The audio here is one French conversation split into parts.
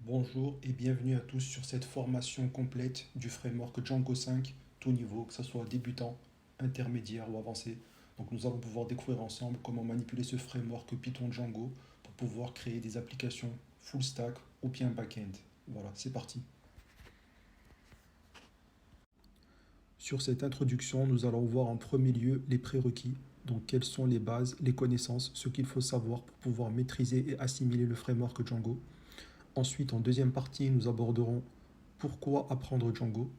Bonjour et bienvenue à tous sur cette formation complète du framework Django 5, tout niveau, que ce soit débutant, intermédiaire ou avancé. Donc nous allons pouvoir découvrir ensemble comment manipuler ce framework Python Django pour pouvoir créer des applications full stack ou bien back-end. Voilà, c'est parti. Sur cette introduction, nous allons voir en premier lieu les prérequis, donc quelles sont les bases, les connaissances, ce qu'il faut savoir pour pouvoir maîtriser et assimiler le framework Django. Ensuite, en deuxième partie, nous aborderons pourquoi apprendre Django.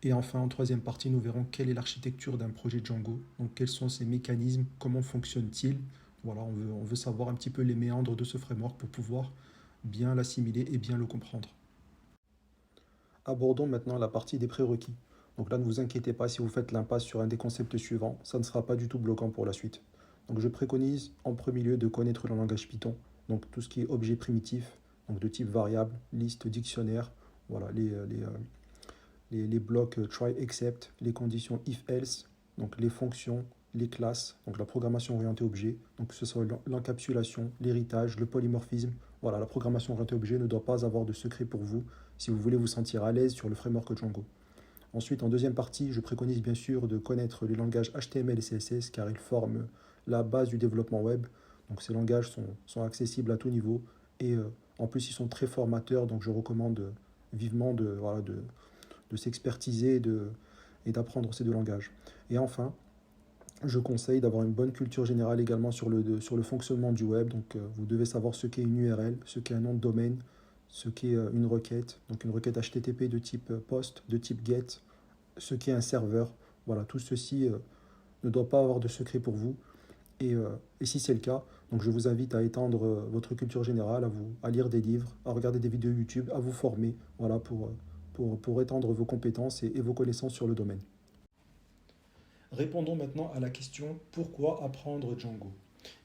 Et enfin, en troisième partie, nous verrons quelle est l'architecture d'un projet Django. Donc, quels sont ses mécanismes, comment fonctionne-t-il. Voilà, on veut savoir un petit peu les méandres de ce framework pour pouvoir bien l'assimiler et bien le comprendre. Abordons maintenant la partie des prérequis. Donc là, ne vous inquiétez pas si vous faites l'impasse sur un des concepts suivants, ça ne sera pas du tout bloquant pour la suite. Donc je préconise en premier lieu de connaître le langage Python, donc tout ce qui est objet primitif, donc de type variable, liste, dictionnaire, voilà, les blocs try, except, les conditions if-else, donc les fonctions, les classes, donc la programmation orientée objet, donc que ce soit l'encapsulation, l'héritage, le polymorphisme. Voilà, la programmation orientée objet ne doit pas avoir de secret pour vous si vous voulez vous sentir à l'aise sur le framework Django. Ensuite, en deuxième partie, je préconise bien sûr de connaître les langages HTML et CSS car ils forment la base du développement web. Donc ces langages sont accessibles à tout niveau et en plus ils sont très formateurs, donc je recommande vivement voilà, de s'expertiser et d'apprendre ces deux langages. Et enfin, je conseille d'avoir une bonne culture générale également sur le fonctionnement du web. Donc vous devez savoir ce qu'est une URL, ce qu'est un nom de domaine, ce qu'est une requête, donc une requête HTTP de type post, de type get, ce qu'est un serveur. Voilà, tout ceci ne doit pas avoir de secret pour vous. Et si c'est le cas, donc je vous invite à étendre votre culture générale, à lire des livres, à regarder des vidéos YouTube, à vous former, voilà, pour étendre vos compétences et vos connaissances sur le domaine. Répondons maintenant à la question pourquoi apprendre Django.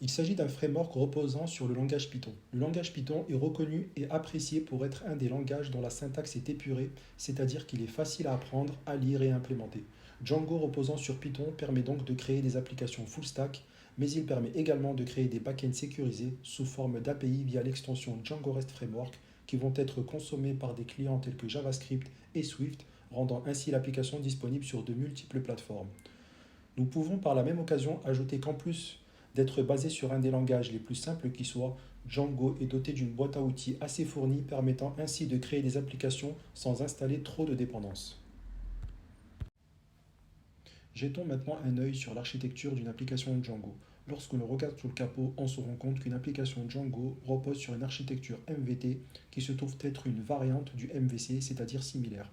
Il s'agit d'un framework reposant sur le langage Python. Le langage Python est reconnu et apprécié pour être un des langages dont la syntaxe est épurée, c'est-à-dire qu'il est facile à apprendre, à lire et à implémenter. Django reposant sur Python permet donc de créer des applications full stack, mais il permet également de créer des backends sécurisés sous forme d'API via l'extension Django REST Framework qui vont être consommés par des clients tels que JavaScript et Swift, rendant ainsi l'application disponible sur de multiples plateformes. Nous pouvons par la même occasion ajouter qu'en plus d'être basé sur un des langages les plus simples qui soit, Django est doté d'une boîte à outils assez fournie permettant ainsi de créer des applications sans installer trop de dépendances. Jetons maintenant un œil sur l'architecture d'une application Django. Lorsque l'on regarde sous le capot, on se rend compte qu'une application Django repose sur une architecture MVT qui se trouve être une variante du MVC, c'est-à-dire similaire.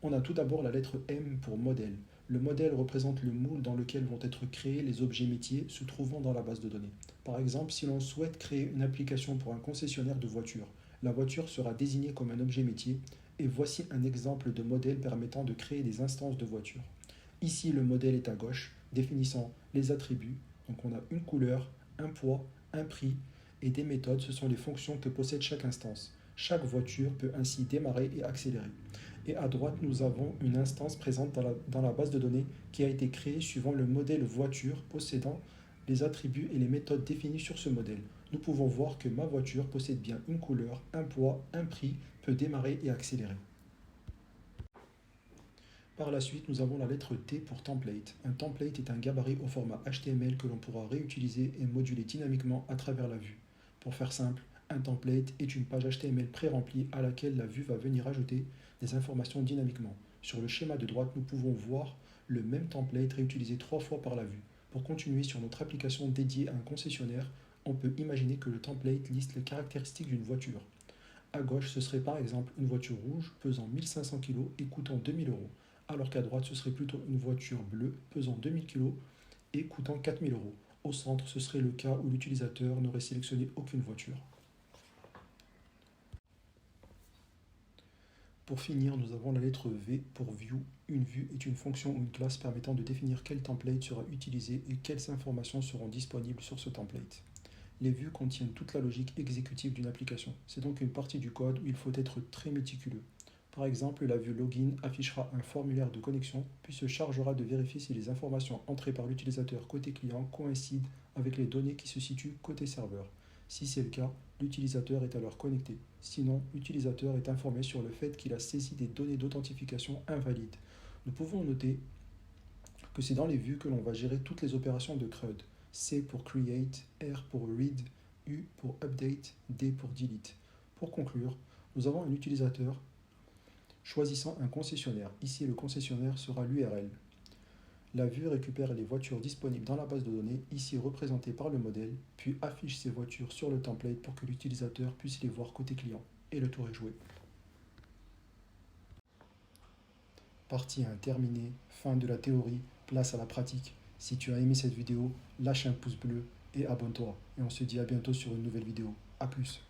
On a tout d'abord la lettre M pour modèle. Le modèle représente le moule dans lequel vont être créés les objets métiers se trouvant dans la base de données. Par exemple, si l'on souhaite créer une application pour un concessionnaire de voitures, la voiture sera désignée comme un objet métier et voici un exemple de modèle permettant de créer des instances de voitures. Ici, le modèle est à gauche, définissant les attributs. Donc on a une couleur, un poids, un prix et des méthodes, ce sont les fonctions que possède chaque instance. Chaque voiture peut ainsi démarrer et accélérer. Et à droite, nous avons une instance présente dans la base de données qui a été créée suivant le modèle voiture possédant les attributs et les méthodes définies sur ce modèle. Nous pouvons voir que ma voiture possède bien une couleur, un poids, un prix, peut démarrer et accélérer. Par la suite, nous avons la lettre T pour template. Un template est un gabarit au format HTML que l'on pourra réutiliser et moduler dynamiquement à travers la vue. Pour faire simple, un template est une page HTML pré-remplie à laquelle la vue va venir ajouter des informations dynamiquement. Sur le schéma de droite, nous pouvons voir le même template réutilisé 3 fois par la vue. Pour continuer sur notre application dédiée à un concessionnaire, on peut imaginer que le template liste les caractéristiques d'une voiture. À gauche, ce serait par exemple une voiture rouge pesant 1500 kg et coûtant 2000 euros, alors qu'à droite, ce serait plutôt une voiture bleue pesant 2000 kg et coûtant 4000 euros. Au centre, ce serait le cas où l'utilisateur n'aurait sélectionné aucune voiture. Pour finir, nous avons la lettre V pour View. Une vue est une fonction ou une classe permettant de définir quel template sera utilisé et quelles informations seront disponibles sur ce template. Les vues contiennent toute la logique exécutive d'une application. C'est donc une partie du code où il faut être très méticuleux. Par exemple, la vue Login affichera un formulaire de connexion, puis se chargera de vérifier si les informations entrées par l'utilisateur côté client coïncident avec les données qui se situent côté serveur. Si c'est le cas, l'utilisateur est alors connecté. Sinon, l'utilisateur est informé sur le fait qu'il a saisi des données d'authentification invalides. Nous pouvons noter que c'est dans les vues que l'on va gérer toutes les opérations de CRUD. C pour Create, R pour Read, U pour Update, D pour Delete. Pour conclure, nous avons un utilisateur choisissant un concessionnaire. Ici, le concessionnaire sera l'URL. La vue récupère les voitures disponibles dans la base de données, ici représentées par le modèle, puis affiche ces voitures sur le template pour que l'utilisateur puisse les voir côté client. Et le tour est joué. Partie 1 terminée, fin de la théorie, place à la pratique. Si tu as aimé cette vidéo, lâche un pouce bleu et abonne-toi. Et on se dit à bientôt sur une nouvelle vidéo. A plus.